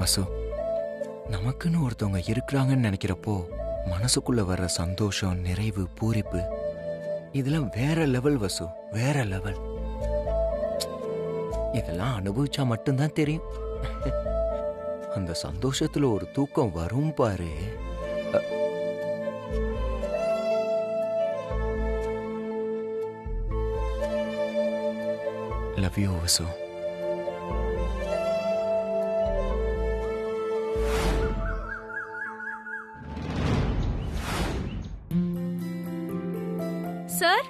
வசு, நமக்குன்னு ஒருத்தவங்க இருக்கிறாங்கன்னு நினைக்கிறப்போ மனசுக்குள்ள வர்ற சந்தோஷம், நிறைவு, பூரிப்பு இதெல்லாம் வேற லெவல் வசு, வேற லெவல். இதெல்லாம் அனுபவிச்சா மட்டும்தான் தெரியும். அந்த சந்தோஷத்துல ஒரு தூக்கம் வரும் பாரு. Love you Vasu. Sir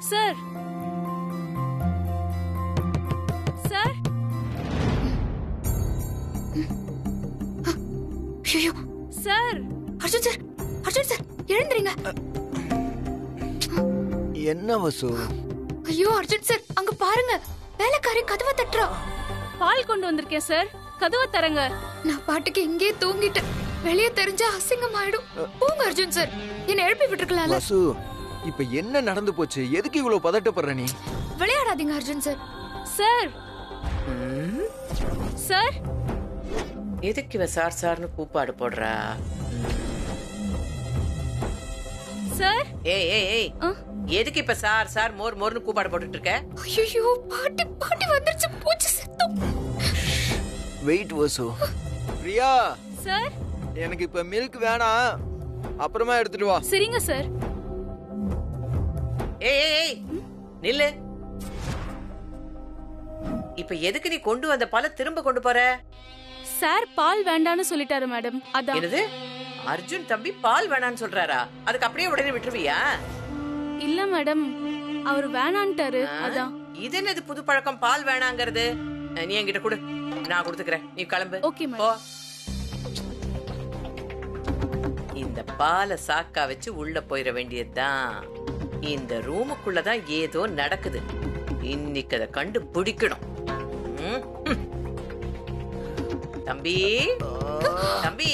sir sir. ஐயோ sir Arjun sir, Arjun sir எழுந்துறீங்க. என்ன வசு? ஐயோ அர்ஜுன் சார், அங்க பாருங்க, வேலைக்காரி கதவை தட்டுறா. பால் கொண்டு வந்திருக்கேன் சார், கதவை தரங்க. நான் பாட்டுக்கு இங்கே தூங்கிட்டேன், வெளியே தெரிஞ்சா அசிங்கமாயிடும். போங்க அர்ஜுன் சார், என்ன எழுப்பி விட்டுருக்கலாம்ல. வசு, இப்ப என்ன நடந்து போச்சு? எதுக்கு இவ்வளவு பதட்டப்படுற நீ? விளையாடாதீங்க அர்ஜுன் சார். Sir sir. எதுக்கு இவ சார் சார்னு கூப்பாடு போடுறா? சார். ஏய் ஏய் ஏய், எதுக்கு இப்ப சார் சார் மோர் மோர்னு கூப்பாடு போட்டுட்டு இருக்க? ஐயோ பாட்டி பாட்டி வந்துருச்சு, பூச்சி செத்தோம். வெயிட் வசு. பிரியா சார். எனக்கு இப்ப மில்க் வேணாம், அப்புறமா எடுத்துட்டு வா. சரிங்க சார். ஏய் ஏய் ஏய், நில்லு. இப்ப எதுக்கு நீ கொண்டு வந்த பாலை திரும்ப கொண்டு போற? சார் பால் வேண்டான்னு சொல்லிட்டாரு மேடம், அதான். என்னது? அர்ஜுன் தம்பி பால் வேணான்னு சொல்றாரா? அதுக்கு அப்படியே உடனே விட்டுருவியா? இல்ல மேடம், அவர் வேணான்ட்டாரு, அதான். இது என்னது புது பழக்கம், பால் வேணாங்கிறது? நீ என்கிட்ட கொடு, நான் கொடுத்துக்கிறேன். நீ கிளம்பு. ஓகே போ. மேடம். இந்த பாலை சாக்கா வச்சு உள்ள போயிட வேண்டியதுதான். இந்த ரூமுக்குள்ளதான் ஏதோ நடக்குது. இன்னைக்கு அதை கண்டு பிடிக்கணும். தம்பி தம்பி,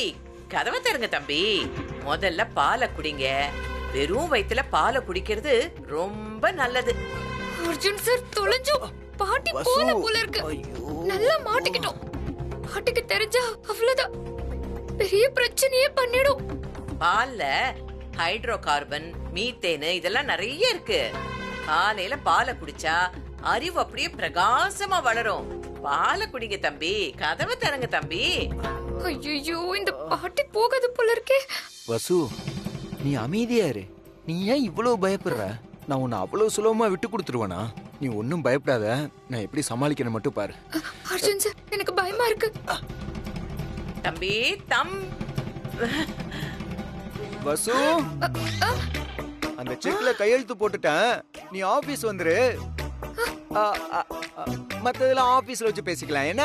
கதவை தருங்க தம்பி. முதல்ல பாலை குடிங்க. வெறும் வயித்துல பாலை குடிக்கிறது ரொம்ப நல்லது. அர்ஜுன் சார் தொலைஞ்சோம், பாட்டி போல போல இருக்கு. நல்லா மாட்டிக்கிட்டோம். பாட்டிக்கு தெரிஞ்சா அவ்வளவுதான், பெரிய பிரச்சனையே பண்ணிடும். பால்ல ஹைட்ரோ கார்பன், மீத்தேனு இதெல்லாம் நிறைய இருக்கு. காலையில பாலை குடிச்சா அறிவு அப்படியே பிரகாசமா வளரும். பாலை குடிங்க தம்பி, கதவை தரங்க தம்பி. ஐயோ இந்த பாட்டி போகாது போல இருக்கே. வசு, நீ அமைதியா இரு. நீ ஏன் இவ்வளவு பயப்படுற? நான் உன்னை அவ்வளவு சுலபமா விட்டு கொடுத்துருவேனா? நீ ஒன்னும் பயப்படாத, நான் எப்படி சமாளிக்கணும் மட்டும் பாரு. அர்ஜுன் சார், எனக்கு பயமா இருக்கு. தம்பி வசு, அந்த செக்ல கையெழுத்து போட்டுட்டேன், நீ ஆபீஸ் வந்துரு. மத்ததெல்லாம் ஆபீஸ்ல வச்சு பேசிக்கலாம் என்ன?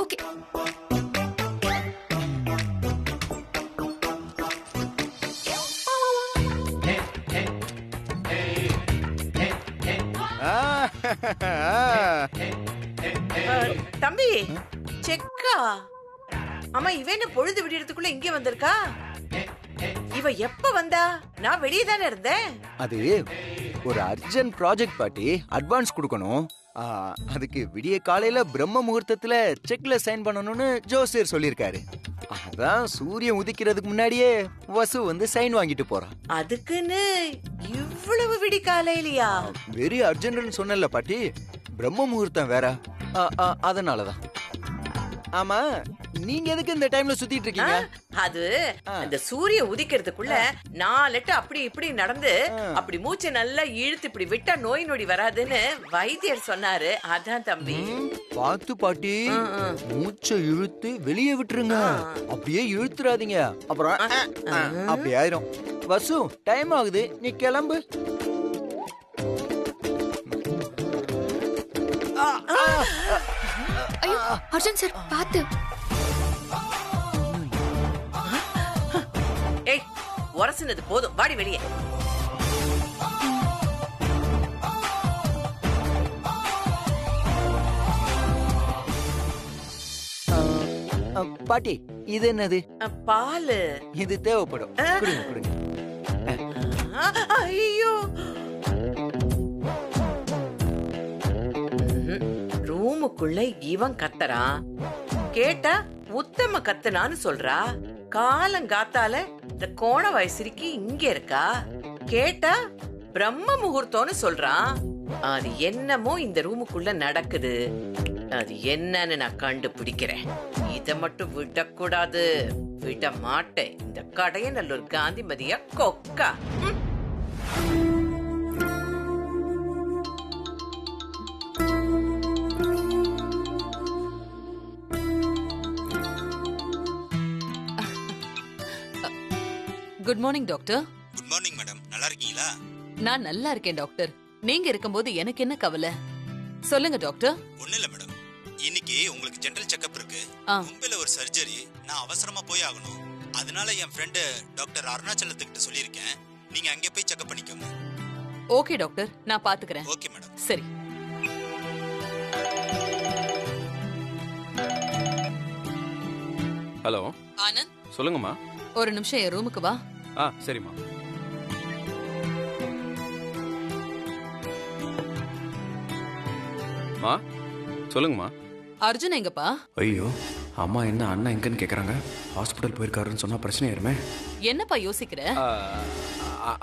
ஓகே. தம்பி செக்கா? ஆமா, இவ என்ன பொழுது விடியறதுக்குள்ள இங்க வந்திருக்கா? இவ எப்ப வந்தா? நான் வெளியே தானே இருந்தேன். அது ஒரு அர்ஜென்ட் ப்ராஜெக்ட் பாட்டி, அட்வான்ஸ் கொடுக்கணும். அதுக்கு விடிய காலையில பிரம்ம முகூர்த்தத்துல செக்ல சைன் பண்ணணும்னு ஜோசியர் சொல்லிருக்காரு. அதான் சூரியன் உதிக்கிறதுக்கு முன்னாடியே வசு வந்து சைன் வாங்கிட்டு போறான். அதுக்குன்னு இவ்வளவு விடி காலையிலயா? வெரி அர்ஜென்ட்னு சொன்னல பாட்டி, பிரம்ம முகூர்த்தம் வேற, அதனாலதான். ஆமா, நீங்க எதுக்கு இந்த டைம்ல சுத்திட்டு இருக்கீங்க? அது அந்த சூரியன் உதிக்கிறதுக்குள்ள 4 எட்டு அப்படி இப்படி நடந்து அப்படி மூச்சை நல்லா இழுத்து இப்படி விட்டா நோய் நொடி வராதுன்னு வைத்தியர் சொன்னாரு. அதான் தம்பி. பார்த்து பாட்டி, மூச்சை இழுத்து வெளியே விட்டுருங்க. அப்படியே இழுத்துறாதீங்க, அப்புறம் அப்படி ஆயிரும். வசு, டைம் ஆகுது, நீ கிளம்பு. ஐயோ அர்ஜுன் சார் பாத்து. ஏய், உரசினது போதும், வாடி வெளியே. பாட்டி, இது என்னது? பாலு. இது தேவைப்படும், கொடுங்க கொடுங்க. ஐயோ, ரூமுக்குள்ள இவன் கத்தறான், கேட்டா உத்தம கத்துனான்னு சொல்றா. காலங்காத்தால இந்த கோண வயசுக்கு இங்க இருக்கா, கேட்டா பிரம்ம முகூர்த்தம்னு சொல்றான். அது என்னமோ இந்த ரூமுக்குள்ள நடக்குது. அது என்னன்னு நான் கண்டுபிடிக்கிறேன். இத மட்டும் விடக்கூடாது, விட மாட்டேன். இந்த கடையநல்லூர் காந்திமதியா கொக்கா. Good morning doctor. Good morning madam. நல்லா இருக்கீங்களா? நான் நல்லா இருக்கேன் டாக்டர். நீங்க இருக்கும்போது எனக்கு என்ன கவலை? சொல்லுங்க டாக்டர். ஒண்ணு இல்ல மேடம், இன்னைக்கு உங்களுக்கு ஜெனரல் செக்அப் இருக்கு. ஆ. மும்பைல ஒரு சர்ஜரி, நான் அவசரமா போய் ஆகணும். அதனால என் ஃப்ரெண்ட் டாக்டர் அருணாச்சலத்துக்கிட்ட சொல்லியிருக்கேன். நீங்க அங்கே போய் செக்அப் பண்ணிக்கோங்க. ஓகே டாக்டர், நான் பாத்துக்கிறேன். Okay madam. சரி. ஹலோ ஆனந்த், சொல்லுங்கம்மா. ஒரு நிமிஷம் என் ரூமுக்கு வா. சரிம்மா. மா சொல்லுங்கம்மா. அர்ஜுன் எங்கப்பா? ஐயோ, அம்மா என்ன அண்ணா எங்கன்னு கேக்குறாங்க. ஹாஸ்பிட்டல் போயிருக்காருன்னு சொன்னா பிரச்சனை ஆயிருமே. என்னப்பா யோசிக்கிற?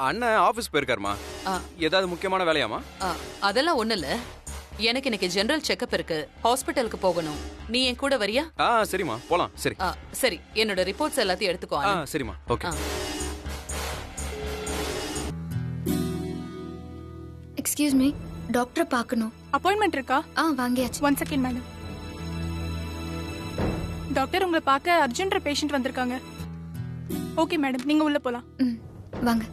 அண்ணன் ஆபீஸ் போயிருக்காருமா. ஆ. ஏதாவது முக்கியமான வேலையாமா? அதெல்லாம் ஒண்ணு இல்ல. எனக்கு இன்னைக்கு ஜெனரல் செக்அப் இருக்கு, ஹாஸ்பிட்டலுக்கு போகணும். நீ என் கூட வரியா? சரிம்மா, போலாம். சரி. சரி, என்னோட ரிப்போர்ட்ஸ் எல்லாத்தையும் எடுத்துக்கோ ஆனந்த். சரிம்மா. ஓகே. எக்ஸ்கியூஸ் மீ, டாக்டர் பார்க்கணும். அப்பாயின்மெண்ட் இருக்கா? வாங்கியாச்சு. 1 செகண்ட் மேடம். டாக்டர், உங்களை பார்க்க அர்ஜுன்ற பேஷண்ட் வந்திருக்காங்க. ஓகே மேடம், நீங்க உள்ள போலாம். வாங்க.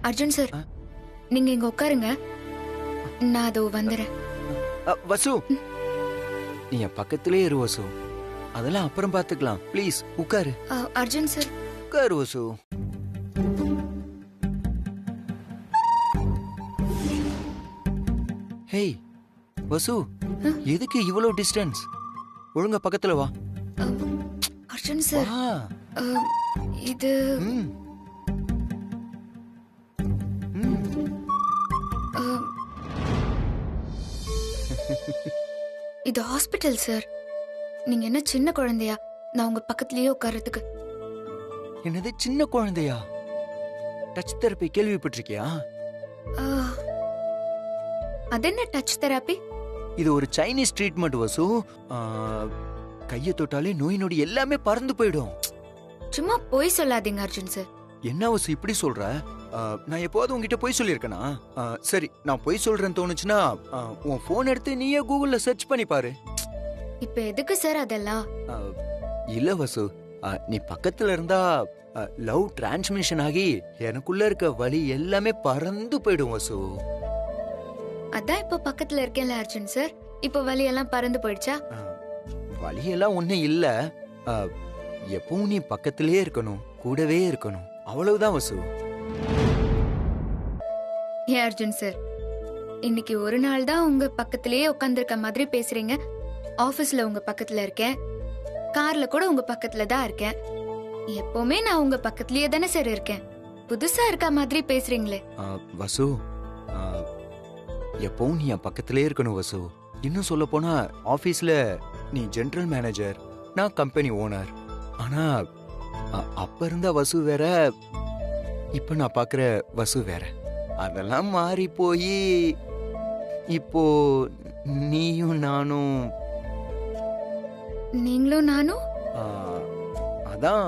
அர்ஜுன் சார், நீங்க இங்க உட்காருங்க, நான் அதோ வந்துறேன். வசு, நீ என் பக்கத்திலே இரு வசு. அதெல்லாம் அப்புறம் பாத்துக்கலாம். ப்ளீஸ் உட்காரு. அர்ஜுன் சார். உட்காரு வசு. ஹேய் வசு, எதுக்கு இவ்வளவு டிஸ்டன்ஸ்? ஒழுங்கா பக்கத்துல வா. அர்ஜுன் சார், இது இது ஹாஸ்பிட்டல் சார். நீங்க என்ன சின்ன குழந்தையா நான் உங்க பக்கத்துலயே உட்கார்றதுக்கு? என்னது சின்ன குழந்தையா? டச் தெரப்பி கேள்விப்பட்டிருக்கியா? அது என்ன டச் தெரப்பி? இது ஒரு சைனீஸ் ட்ரீட்மெண்ட் வசு. கையை தொட்டாலே நோய் நொடி எல்லாமே பறந்து போயிடும். சும்மா போய் சொல்லாதீங்க அர்ஜுன் சார். என்ன வசு இப்படி சொல்ற? நான் எப்போது உங்ககிட்ட போய் சொல்லியிருக்கேனா? சரி, நான் போய் சொல்றேன்னு தோணுச்சுன்னா உன் போன் எடுத்து நீயே கூகுள்ல சர்ச் பண்ணி பாரு. இப்ப எதுக்கு சார் அதெல்லாம்? இல்ல வசு, நீ பக்கத்துல இருந்தா லவ் டிரான்ஸ்மிஷன் ஆகி எனக்குள்ள இருக்க வலி எல்லாமே பறந்து போயிடும் வசு. அதான் இப்ப பக்கத்துல இருக்கேன்ல அர்ஜுன் சார். இப்ப வலி எல்லாம் பறந்து போயிடுச்சா? வலியெல்லாம் ஒண்ணும் இல்ல. எப்பவும் நீ பக்கத்திலே இருக்கணும், கூடவே இருக்கணும், அவ்வளவுதான் வசு. ஏன் அர்ஜுன் சார், இன்னைக்கு ஒரு நாள் தான் உங்க பக்கத்திலேயே உட்கார்ந்திருக்க மாதிரி பேசுறீங்க. ஆபீஸ்ல உங்க பக்கத்துல இருக்கேன், கார்ல கூட உங்க பக்கத்துல தான் இருக்கேன். எப்பவுமே நான் உங்க பக்கத்துலயே தானே சார் இருக்கேன். புதுசா இருக்க மாதிரி பேசுறீங்களே. வசு, எப்பவும் நீ என் பக்கத்திலே இருக்கணும் வசு. இன்னும் சொல்ல போனா ஆபீஸ்ல நீ ஜெனரல் மேனேஜர், நான் கம்பெனி ஓனர். ஆனா அப்ப இருந்த வசு வேற, இப்ப நான் பாக்குற வசு வேற. அதெல்லாம் மாறி போய் இப்போ நீயும் நானும். நீங்களும் நானும்? அதான்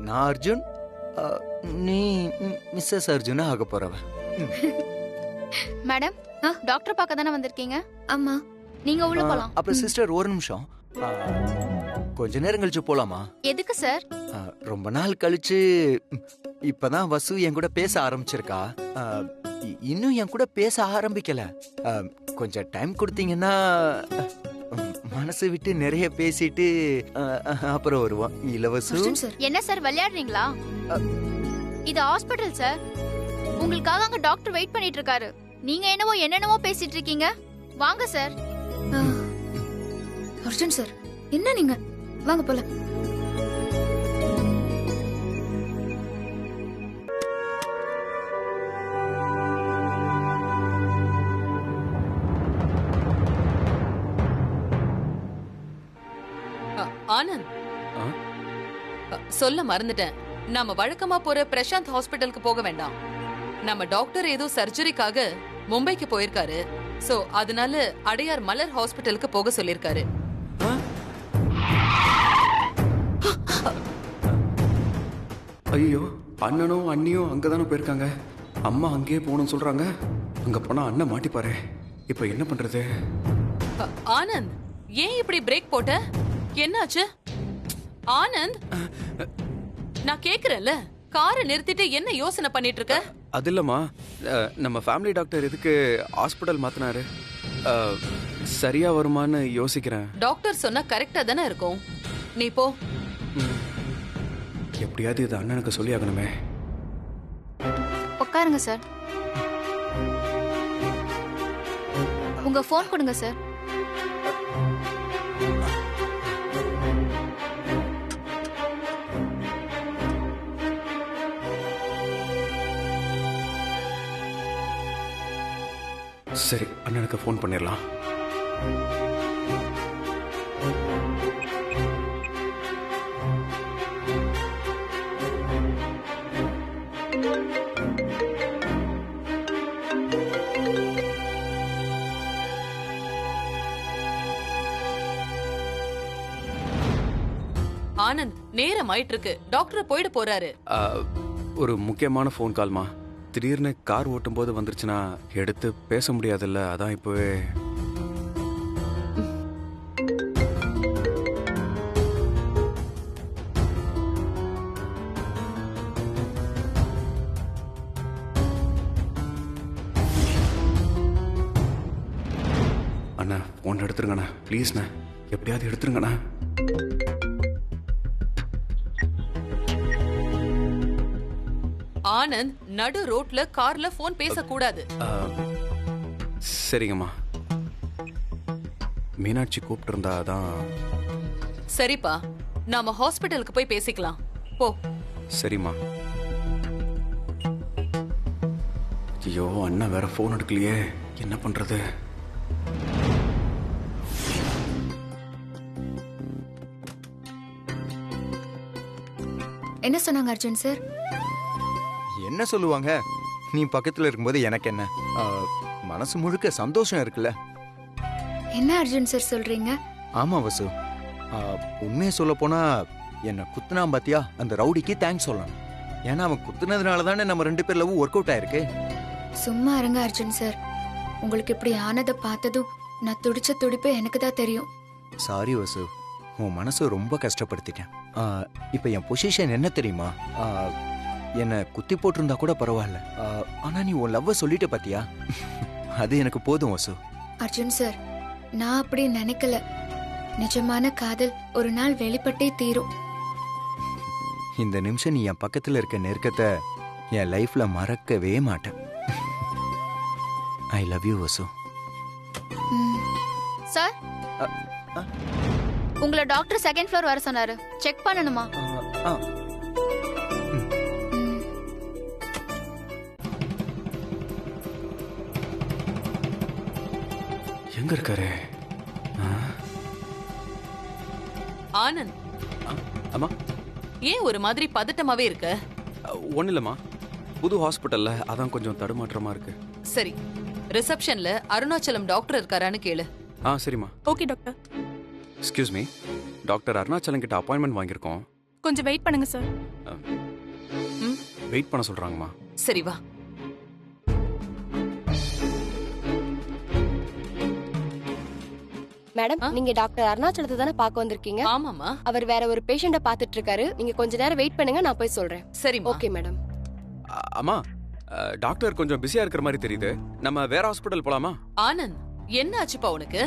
நான் அர்ஜுன், நீ மிஸ்ஸஸ் அர்ஜுனா ஆக போறவ. மேடம், டாக்டர் பார்க்க தானே வந்திருக்கீங்க? ஆமா. நீங்க உள்ள போலாம். அப்புறம் சிஸ்டர் ஒரு நிமிஷம், கொஞ்ச நேரம் கழிச்சு போலாமா? எதுக்கு சார்? ரொம்ப நாள் கழிச்சு இப்பதான் வசு என் கூட பேச ஆரம்பிச்சிருக்கா. இன்னும் என் கூட பேச ஆரம்பிக்கல. கொஞ்சம் டைம் கொடுத்தீங்கன்னா மனசு விட்டு நிறைய பேசிட்டு அப்புறம் வருவான். இலவசு. என்ன சார் விளையாடுறீங்களா? இது ஹாஸ்பிடல் சார். உங்களுக்காக அங்க டாக்டர் வெயிட் பண்ணிட்டு இருக்காரு. நீங்க என்னென்னவோ பேசிட்டு இருக்கீங்க. வாங்க சார். அர்ஜுன் சார், என்ன நீங்க? வாங்க போலாம். ஆனந்த், ஆ? சொல்ல மறந்துட்டேன். நாம வழக்கமா போற பிரசாந்த் ஹாஸ்பிட்டலுக்கு போக வேண்டாம். நம்ம டாக்டர் ஏதோ சர்ஜரிக்காக மும்பைக்கு போயிருக்காரு. சோ அதனால அடையார் மலர் ஹாஸ்பிட்டலுக்கு போக சொல்லிருக்காரு. ஐயோ, அண்ணனும் அண்ணியும் அங்கதானே போயிருக்காங்க. அம்மா அங்கேயே போகணும்னு சொல்றாங்க. அங்க போனா அண்ணன் மாட்டிப்பாரு. இப்ப என்ன பண்றது? ஆனந்த், ஏன் இப்படி பிரேக் போட்ட? என்னாச்சு ஆனந்த்? நான் கேக்குறேன்ல, காரை நிறுத்திட்டு என்ன யோசனை பண்ணிட்டு இருக்க? அது இல்லம்மா, நம்ம ஃபேமிலி டாக்டர் எதுக்கு ஹாஸ்பிட்டல் மாத்தினாரு? சரியா வருமான்னு யோசிக்கிறேன். டாக்டர் சொன்னா கரெக்டா தானே இருக்கும். நீ போ. எப்படியாவது இது அண்ணனுக்கு சொல்லி ஆகணுமே. உட்காருங்க சார். உங்க ஃபோன் கொடுங்க சார். சரி, அண்ணனுக்கு ஃபோன் பண்ணிடலாம். ஆனந்த், நேரம் ஆயிட்டு இருக்கு. டாக்டர் போயிட போறாரு. ஒரு முக்கியமான ஃபோன் கால்மா. திடீர்னு கார் ஓட்டும் போது வந்துருச்சுன்னா எடுத்து பேச முடியாதுல்ல, அதான் இப்பவே. அண்ணா, ஃபோன் எடுத்துருங்கண்ணா, ப்ளீஸ்ண்ணா, எப்படியாவது எடுத்துருங்கண்ணா. ஆனந்த், நடு ரோட்ல கார்ல போன் பேசக்கூடாது. சரிங்கம்மா. மீனாட்சி கூப்பிட்டு இருந்தா அதான். சரிப்பா, நாம ஹாஸ்பிட்டலுக்கு போய் பேசிக்கலாம். போ. சரிம்மா. ஐயோ, அண்ணா வேற போன் எடுக்கலையே, என்ன பண்றது? என்ன சொன்னாங்க அர்ஜுன் சார்? என்ன சொல்லுவாங்க? நீ பக்கத்துல இருக்கும்போது எனக்கு என்ன, மனசு முழுக்க சந்தோஷம் இருக்குல்ல. என்ன அர்ஜுன் சார் சொல்றீங்க? ஆமா வசு, உண்மையை சொல்ல போனா என்ன குத்துனா பாத்தியா, அந்த ரவுடிக்கு தேங்க்ஸ் சொல்லணும். ஏன்னா அவன் குத்துனதுனால தானே நம்ம 2 பேர் லவ் ஒர்க் அவுட் ஆயிருக்கு. சும்மா இருங்க அர்ஜுன் சார். உங்களுக்கு இப்படி ஆனதை பார்த்ததும் நான் துடிச்ச துடிப்பு எனக்கு தான் தெரியும். சாரி வசு, உன் மனசு ரொம்ப கஷ்டப்படுத்திட்டேன். இப்ப என் பொசிஷன் என்ன தெரியுமா? என்ன குத்தி போட்டிருந்தா கூட பரவாயில்ல, ஆனா நீ உன் லவ்வ சொல்லிட்ட பாத்தியா, அது எனக்கு போதும் வசு. அர்ஜுன் சார், நான் அப்படி நினைக்கல. நிஜமான காதல் ஒரு நாள் வெளிப்பட்டே தீரும். இந்த நிமிஷம் நீ என் பக்கத்துல இருக்க நெருக்கத்தை என் லைஃப்ல மறக்கவே மாட்டேன். I love you Vasu. Sir, உங்களை டாக்டர் செகண்ட் ஃப்ளோர் வர சொன்னாரு. செக் பண்ணணுமா? எங்க இருக்காரு? ஆனந்த், அம்மா, ஏன் ஒரு மாதிரி பதட்டமாவே இருக்க? ஒன்னும் இல்லம்மா, புது ஹாஸ்பிட்டல்ல, அதான் கொஞ்சம் தடுமாற்றமா இருக்கு. சரி, ரிசப்ஷன்ல அருணாச்சலம் டாக்டர் இருக்காரான்னு கேளு. சரிம்மா. Okay doctor. Excuse me, doctor Arunachalam கிட்ட அப்பாயின்மெண்ட் வாங்கியிருக்கோம். கொஞ்சம் வெயிட் பண்ணுங்க சார். வெயிட் பண்ண சொல்றாங்கம்மா. சரி, வா. மேடம், நீங்க டாக்டர் அருணாச்சலத்தை தானே பார்க்க வந்திருக்கீங்க? ஆமாமா. அவர் வேற ஒரு பேஷண்ட பாத்துட்டு இருக்காரு. நீங்க கொஞ்ச நேரம் வெயிட் பண்ணுங்க, நான் போய் சொல்றேன். சரி. Okay madam. அம்மா, டாக்டர் கொஞ்சம் பிஸியா இருக்கிற மாதிரி தெரியுது. நம்ம வேற ஹாஸ்பிடல் போலாமா? ஆனந்த், என்ன ஆச்சுப்பா உனக்கு?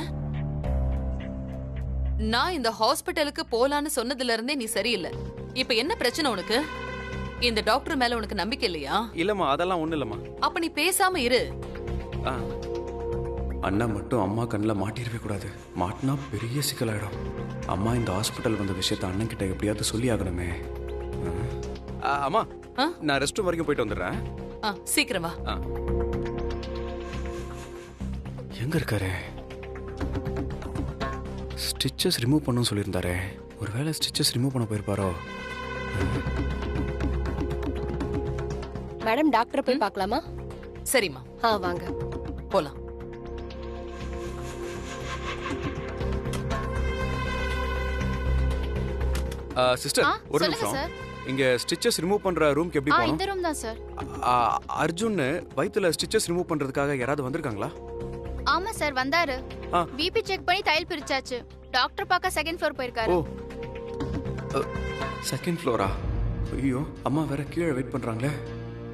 நான் இந்த ஹாஸ்பிட்டலுக்கு போலான்னு சொன்னதுல இருந்தே நீ சரியில்லை. இப்ப என்ன பிரச்சனை உனக்கு? இந்த டாக்டர் மேல உனக்கு நம்பிக்கை இல்லையா? இல்லம்மா, அதெல்லாம் ஒண்ணு இல்லம்மா. அப்ப நீ பேசாம இரு. அண்ணா மட்டும் அம்மா கண்ணில் மாட்டிடவே கூடாது. மாட்டினா பெரிய சிக்கலாயிடும். அம்மா இந்த ஹாஸ்பிட்டல் வந்த விஷயத்த அண்ணன் கிட்ட எப்படியாவது சொல்லி ஆகணுமே. அம்மா, நான் ரெஸ்ட் ரூம் வரைக்கும் போயிட்டு வந்துடுறேன். சீக்கிரம் வா. எங்க இருக்காரு? ஸ்டிச்சஸ் ரிமூவ் பண்ணணும்னு சொல்லியிருந்தாரே. ஒருவேளை ஸ்டிச்சஸ் ரிமூவ் பண்ண போயிருப்பாரோ? மேடம் டாக்டரை போய் பார்க்கலாமா? சரிம்மா, வாங்க போலாம். சிஸ்டர் ஒரு சொல்லுங்க நிமிஷம். சார். இங்க ஸ்டிச்சஸ் ரிமூவ் பண்ற ரூம்க்கு எப்படி போகணும்? இந்த ரூம் தான் சார். அர்ஜுன் வயித்துல ஸ்டிச்சஸ் ரிமூவ் பண்றதுக்காக யாராவது வந்திருக்காங்களா? ஆமா சார், வந்தாரு. ஆ. பிபி செக் பண்ணி தையல் பிரிச்சாச்சு. டாக்டர் பார்க்க செகண்ட் ஃப்ளோர் போயிருக்காரு. ஓ, செகண்ட் ஃப்ளோரா? ஐயோ, அம்மா வேற கீழே வெயிட் பண்றாங்களே.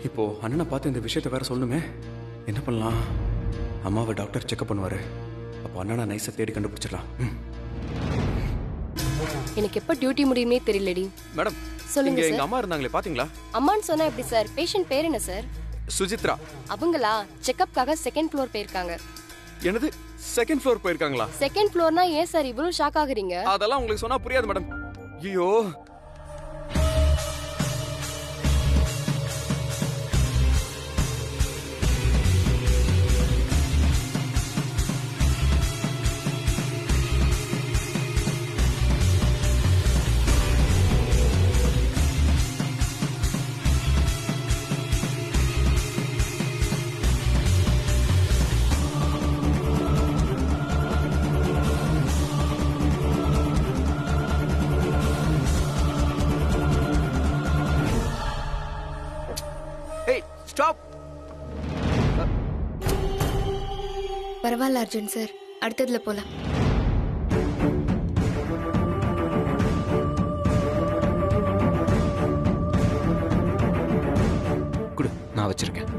இப்போ அண்ணனை பார்த்து இந்த விஷயத்தை வேற சொல்லணுமே. என்ன பண்ணலாம்? அம்மாவை டாக்டர் செக்அப் பண்ணுவாரு. அப்போ அண்ணனை நைஸை தேடி கண்டுபிடிச்சிடலாம். எனக்கு எப்ப டியூட்டி முடியுமே தெரியலடி. மேடம் சொல்லுங்க இங்க எங்க சார். அம்மா இருந்தாங்களே, பாத்தீங்களா? அம்மான்னு சொன்னா எப்படி சார்? பேஷண்ட் பேர் என்ன சார்? சுஜித்ரா. அவங்களா செக்கப்காக செகண்ட் ஃப்ளோர் போயிருக்காங்க. என்னது, செகண்ட் ஃப்ளோர் போயிருக்காங்களா? செகண்ட் ஃப்ளோர்னா ஏன் சார் இவ்வளவு ஷாக் ஆகுறீங்க? அதெல்லாம் உங்களுக்கு சொன்னா புரியாது மேடம். ஐயோ, ஏய் ஸ்டாப். பரவாயில்ல அர்ஜுன் சார், அடுத்ததுல போலாம். குடு, நான் வச்சிருக்கேன்.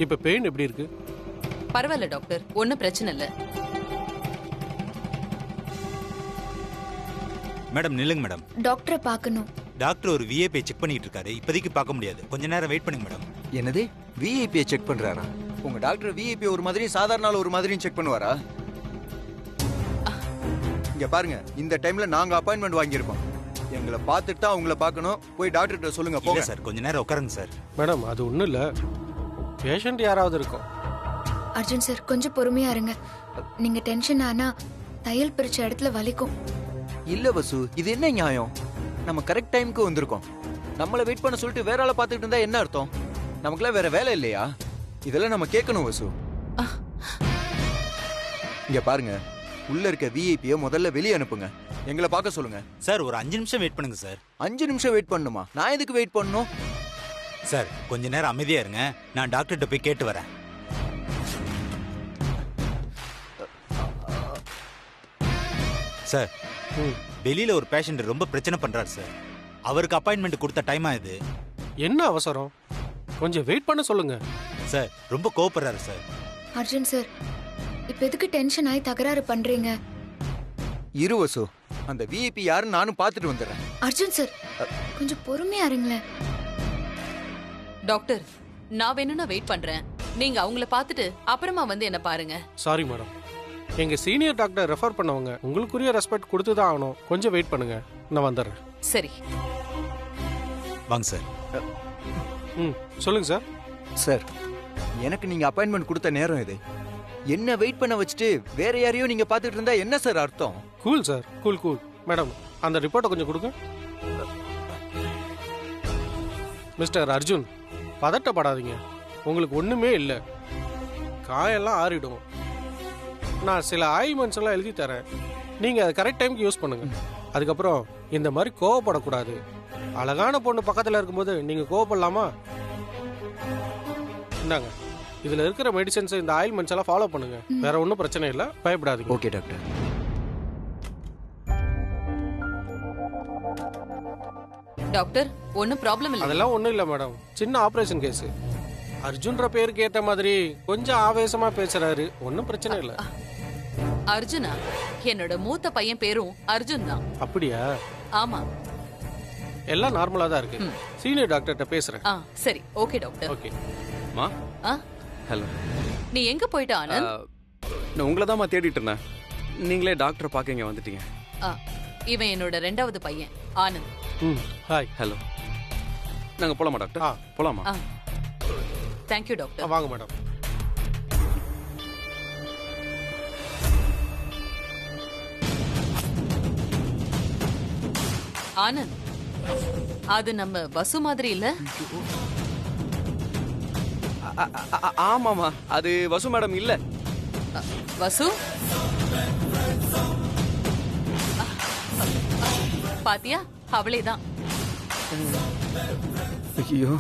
இப்ப பெயின் எப்படி இருக்கு? பரவாயில்ல டாக்டர், ஒன்னும் பிரச்சனை இல்ல. மேடம் நில்லுங்க மேடம். டாக்டரை பார்க்கணும். டாக்டர் ஒரு விஐபி செக் பண்ணிட்டு இருக்காரு. இப்போதைக்கு பார்க்க முடியாது, கொஞ்ச நேரம் வெயிட் பண்ணுங்க மேடம். என்னது, விஐபியை செக் பண்றாரா? உங்க டாக்டர் விஐபி ஒரு மாதிரி சாதாரண ஆள் ஒரு மாதிரியும் செக் பண்ணுவாரா? இங்க பாருங்க, இந்த டைம்ல நாங்க அப்பாயின்மெண்ட் வாங்கியிருக்கோம். எங்களை பார்த்துட்டு தான் உங்களை பார்க்கணும். போய் டாக்டர்கிட்ட சொல்லுங்க. இல்ல போங்க சார், கொஞ்ச நேரம் உட்காருங்க சார். மேடம் அது ஒண்ணும் இல்ல, பேஷண்ட் யாராவது இருக்கும். அர்ஜுன் சார் கொஞ்சம் பொறுமையா இருங்க. நீங்க டென்ஷன் ஆனா தையல் பிரிச்ச இடத்துல வலிக்கும். இல்ல வசு, இது என்ன நியாயம்? நம்ம கரெக்ட் டைம்க்கு வந்திருக்கோம். நம்மள வெயிட் பண்ண சொல்லிட்டு வேற ஆளை பார்த்துட்டு இருந்தா என்ன அர்த்தம்? நமக்குலாம் வேற வேலை இல்லையா? இதெல்லாம் நம்ம கேட்கணும் வசு. இங்க பாருங்க, உள்ள இருக்க விஐபியை முதல்ல வெளியே அனுப்புங்க. எங்களை பார்க்க சொல்லுங்க. சார் ஒரு 5 நிமிஷம் வெயிட் பண்ணுங்க சார். 5 நிமிஷம் வெயிட் பண்ணணுமா? நான் எதுக்கு வெயிட் பண்ணணும்? சார் கொஞ்ச நேரம் அமைதியா இருங்க, நான் டாக்டர்கிட்ட போய் கேட்டு வரேன். சார் வெளியில ஒரு பேஷண்ட் ரொம்ப பிரச்சனை பண்றாரு சார். அவருக்கு அப்பாயின்மெண்ட் கொடுத்த டைமா இது. என்ன அவசரம்? கொஞ்சம் வெயிட் பண்ண சொல்லுங்க. சார் ரொம்ப கோவப்படுறாரு சார். அர்ஜுன் சார், இப்ப எதுக்கு டென்ஷன் ஆகி தகராறு பண்றீங்க? இரு வசு, அந்த விஐபி யாருன்னு நானும் பார்த்துட்டு வந்துடுறேன். அர்ஜுன் சார் கொஞ்சம் பொறுமையா இருங்களேன். டாக்டர், நான் வேணும்னா வெயிட் பண்றேன். நீங்க அவங்கள பார்த்துட்டு அப்புறமா வந்து என்ன பாருங்க. சாரி மேடம், எங்க சீனியர் டாக்டர் ரெஃபர் பண்ணவங்க. உங்களுக்குரிய ரெஸ்பெக்ட் கொடுத்து தான் ஆகணும். கொஞ்சம் வெயிட் பண்ணுங்க, நான் வந்துடுறேன். சரி வாங்க சார். சொல்லுங்க சார். சார், எனக்கு நீங்க அப்பாயின்மெண்ட் கொடுத்த நேரம் இது. என்ன வெயிட் பண்ண வச்சுட்டு வேற யாரையும் நீங்க பார்த்துட்டு இருந்தா என்ன சார் அர்த்தம்? Cool sir, cool cool. Madam அந்த ரிப்போர்ட்டை கொஞ்சம் கொடுங்க. மிஸ்டர் அர்ஜுன், பதட்டப்படாதீங்க. உங்களுக்கு ஒண்ணுமே இல்லை. காயெல்லாம் ஆறிடும். நான் சில ஆயின்மெண்ட்ஸ் எல்லாம் எழுதி தரேன். நீங்க அதை கரெக்ட் டைமுக்கு யூஸ் பண்ணுங்க. அதுக்கப்புறம் இந்த மாதிரி கோவப்படக்கூடாது. அழகான பொண்ணு பக்கத்துல இருக்கும்போது நீங்க கோவப்படலாமா? இந்தாங்க, இதுல இருக்கிற மெடிசன்ஸ், இந்த ஆயில்மெண்ட்ஸ் எல்லாம் ஃபாலோ பண்ணுங்க. வேற ஒன்றும் பிரச்சனை இல்லை, பயப்படாதீங்க. Okay doctor. டாக்டர், ஒன்னும் ப்ராப்ளம் இல்லை. அதெல்லாம் ஒண்ணும் இல்ல மேடம், சின்ன ஆபரேஷன் கேஸ். அர்ஜுன்ற பேருக்கு ஏத்த மாதிரி கொஞ்சம் ஆவேசமா பேசுறாரு. ஒன்னும் பிரச்சனை இல்ல. அர்ஜுனா? என்னோட மூத்த பையன் பேரும் அர்ஜுன் தான். அப்படியா? ஆமா. எல்லாம் நார்மலா தான் இருக்கு. சீனியர் டாக்டர்கிட்ட பேசுறேன். சரி, ஓகே டாக்டர். ஓகே. மா, ஆ ஹலோ. நீ எங்க போயிட்ட ஆனந்த்? நான் உங்களை தான் தேடிட்டு இருந்தேன். நீங்களே டாக்டரை பார்க்க இங்க வந்துட்டீங்க. இவன் என்னோட 2வது பையன் ஆனந்த். ஹாய். ஹலோ. நாங்க போலாமா டாக்டர்? போலாமா? Thank you doctor. வாங்க மேடம். ஆனந்த், அது நம்ம வசு மாதிரி இல்ல? ஆமாமா, அது வசு மேடம் இல்ல. வசு பாத்தியா, அவளேதான். ஐயோ